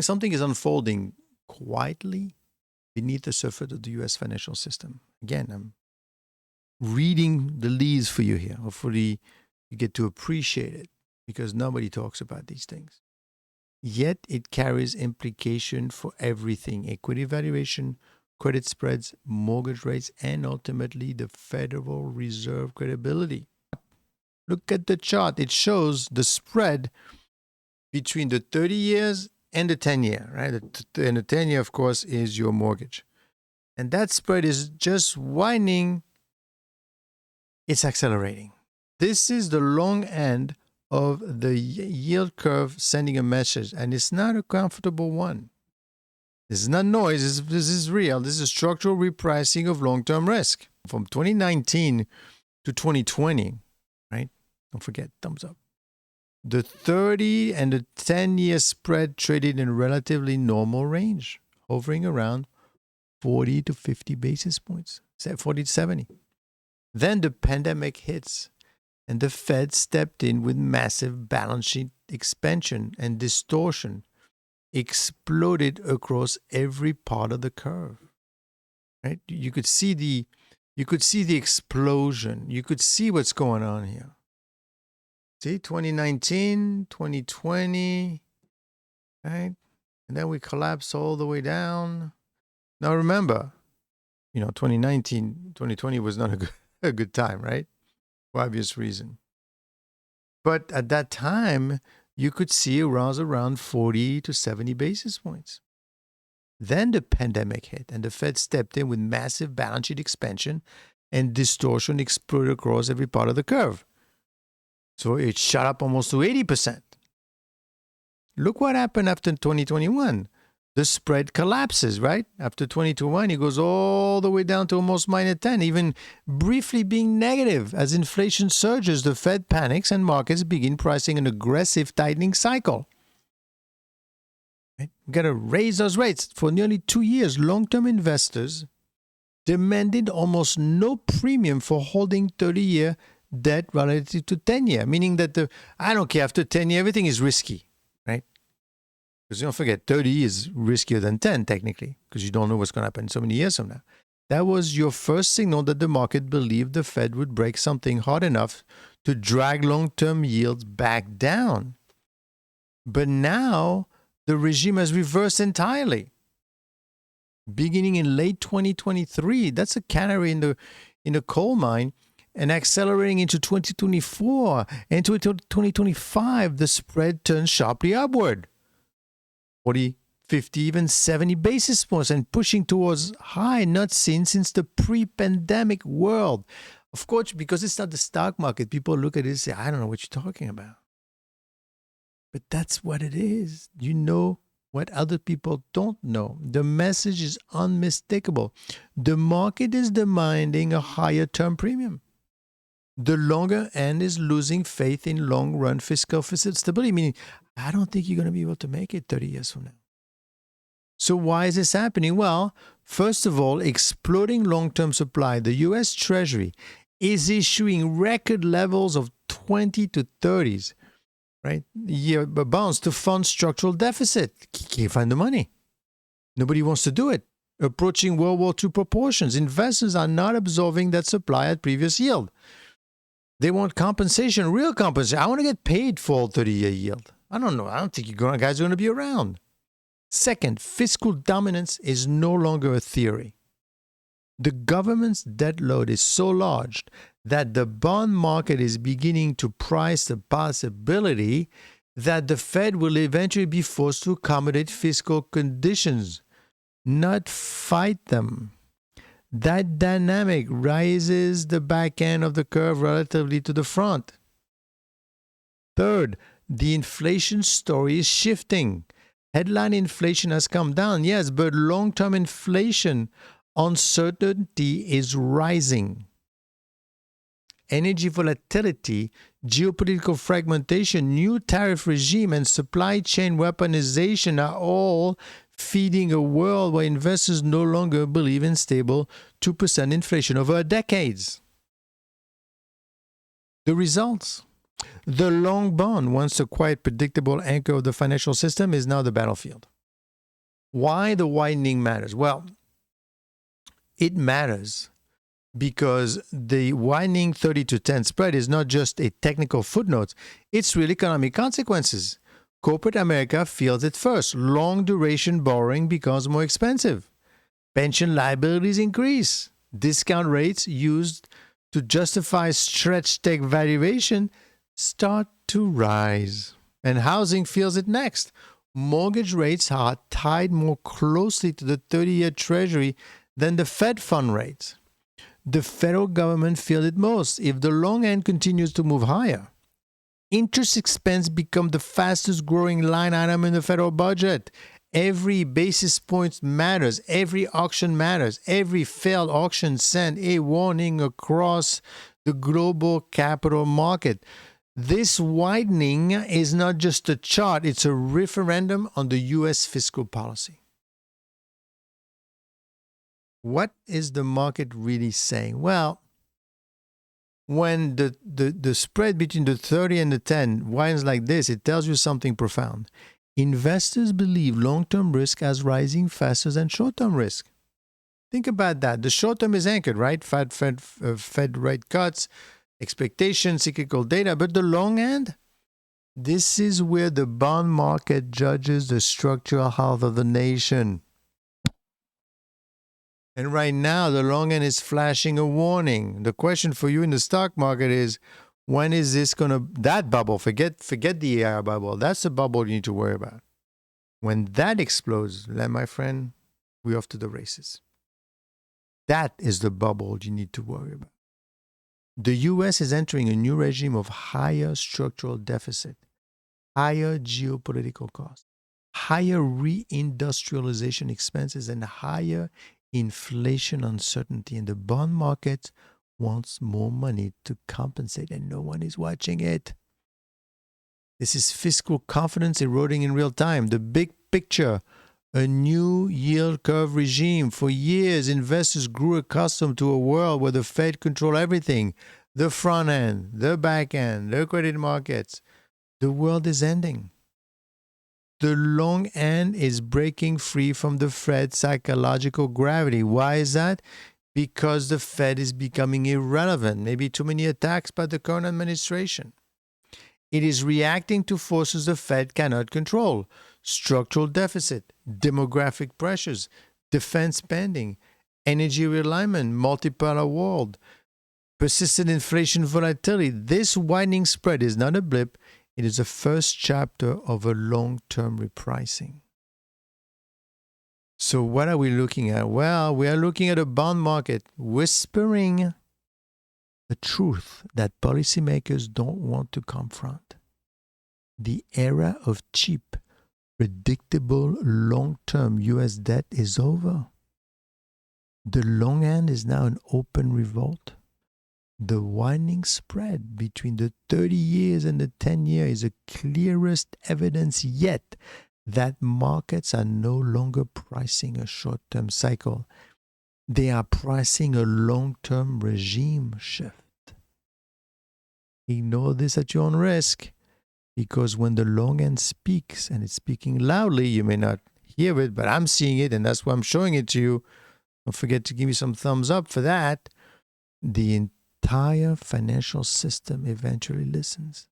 Something is unfolding quietly beneath the surface of the US financial system. Again, I'm reading the leaves for you here. Hopefully, you get to appreciate it because nobody talks about these things. Yet, it carries implication for everything: equity valuation, credit spreads, mortgage rates, and ultimately the Federal Reserve credibility. Look at the chart. It shows the spread between the 30 years and the 10-year, right? And the 10-year, of course, is your mortgage. And that spread is just widening. It's accelerating. This is the long end of the yield curve sending a message, and it's not a comfortable one. This is not noise. This is real. This is structural repricing of long-term risk. From 2019 to 2020, right? Don't forget, thumbs up. The 30 and the 10-year spread traded in relatively normal range, hovering around 40 to 50 basis points, 40 to 70. Then the pandemic hits, and the Fed stepped in with massive balance sheet expansion, and distortion exploded across every part of the curve. Right? You could see the explosion. You could see what's going on here. See, 2019, 2020, right? And then we collapse all the way down. Now remember, 2019, 2020 was not a good time, right? For obvious reason. But at that time, you could see around 40 to 70 basis points. Then the pandemic hit, and the Fed stepped in with massive balance sheet expansion, and distortion exploded across every part of the curve. So it shot up almost to 80%. Look what happened after 2021. The spread collapses, right? After 2021, it goes all the way down to almost minus 10, even briefly being negative. As inflation surges, the Fed panics and markets begin pricing an aggressive tightening cycle. Right? We've got to raise those rates. For nearly 2 years, long-term investors demanded almost no premium for holding 30-year debt relative to 10-year, meaning that I don't care, after 10-year, everything is risky, right? Because don't forget, 30 is riskier than 10 technically, because you don't know what's going to happen so many years from now. That was your first signal that the market believed the Fed would break something hard enough to drag long-term yields back down. But now, the regime has reversed entirely. Beginning in late 2023, that's a canary in the coal mine, and accelerating into 2024 and to 2025, the spread turns sharply upward. 40, 50, even 70 basis points, and pushing towards high not seen since the pre-pandemic world. Of course, because it's not the stock market, people look at it and say, I don't know what you're talking about. But that's what it is. You know what other people don't know. The message is unmistakable. The market is demanding a higher term premium. The longer end is losing faith in long-run fiscal stability, meaning, I don't think you're going to be able to make it 30 years from now. So why is this happening? Well, first of all, exploding long-term supply. The U.S. Treasury is issuing record levels of 20 to 30s, right? Year bonds to fund structural deficit. Can't find the money. Nobody wants to do it. Approaching World War II proportions. Investors are not absorbing that supply at previous yield. They want compensation, real compensation. I want to get paid for 30-year yield. I don't know. I don't think you guys are going to be around. Second, fiscal dominance is no longer a theory. The government's debt load is so large that the bond market is beginning to price the possibility that the Fed will eventually be forced to accommodate fiscal conditions, not fight them. That dynamic raises the back end of the curve relatively to the front. Third, the inflation story is shifting. Headline inflation has come down, yes, but long-term inflation uncertainty is rising. Energy volatility, geopolitical fragmentation, new tariff regime, and supply chain weaponization are all feeding a world where investors no longer believe in stable 2% inflation over decades. The results. The long bond, once a quiet, predictable anchor of the financial system, is now the battlefield. Why the widening matters? Well, it matters because the widening 30 to 10 spread is not just a technical footnote, it's real economic consequences. Corporate America feels it first. Long duration borrowing becomes more expensive. Pension liabilities increase. Discount rates used to justify stretched tech valuation start to rise. And housing feels it next. Mortgage rates are tied more closely to the 30-year Treasury than the Fed fund rate. The federal government feels it most if the long end continues to move higher. Interest expense becomes the fastest growing line item in the federal budget. Every basis point matters. Every auction matters. Every failed auction sent a warning across the global capital market. This widening is not just a chart, it's a referendum on the U.S. fiscal policy. What is the market really saying? Well, when the spread between the 30 and the 10 widens like this, it tells you something profound. Investors believe long-term risk as rising faster than short-term risk. Think about that. The short-term is anchored, right? Fed rate cuts, expectations, cyclical data. But the long end, this is where the bond market judges the structural health of the nation. And right now, the long end is flashing a warning. The question for you in the stock market is, when is this going to, that bubble, forget the AI bubble, that's the bubble you need to worry about. When that explodes, then my friend, we're off to the races. That is the bubble you need to worry about. The U.S. is entering a new regime of higher structural deficit, higher geopolitical costs, higher reindustrialization expenses, and higher inflation uncertainty. And the bond market wants more money to compensate, and no one is watching it. This is fiscal confidence eroding in real time. The big picture, a new yield curve regime. For years, investors grew accustomed to a world where the Fed controlled everything. The front end, the back end, the credit markets. The world is ending. The long end is breaking free from the Fed's psychological gravity. Why is that? Because the Fed is becoming irrelevant. Maybe too many attacks by the current administration. It is reacting to forces the Fed cannot control. Structural deficit, demographic pressures, defense spending, energy realignment, multipolar world, persistent inflation volatility. This widening spread is not a blip. It is the first chapter of a long-term repricing. So what are we looking at? Well, we are looking at a bond market whispering the truth that policymakers don't want to confront. The era of cheap, predictable, long-term U.S. debt is over. The long end is now an open revolt. The widening spread between the 30 years and the 10 years is the clearest evidence yet that markets are no longer pricing a short-term cycle. They are pricing a long-term regime shift. Ignore this at your own risk, because when the long end speaks, and it's speaking loudly, you may not hear it, but I'm seeing it, and that's why I'm showing it to you. Don't forget to give me some thumbs up for that. The entire financial system eventually listens.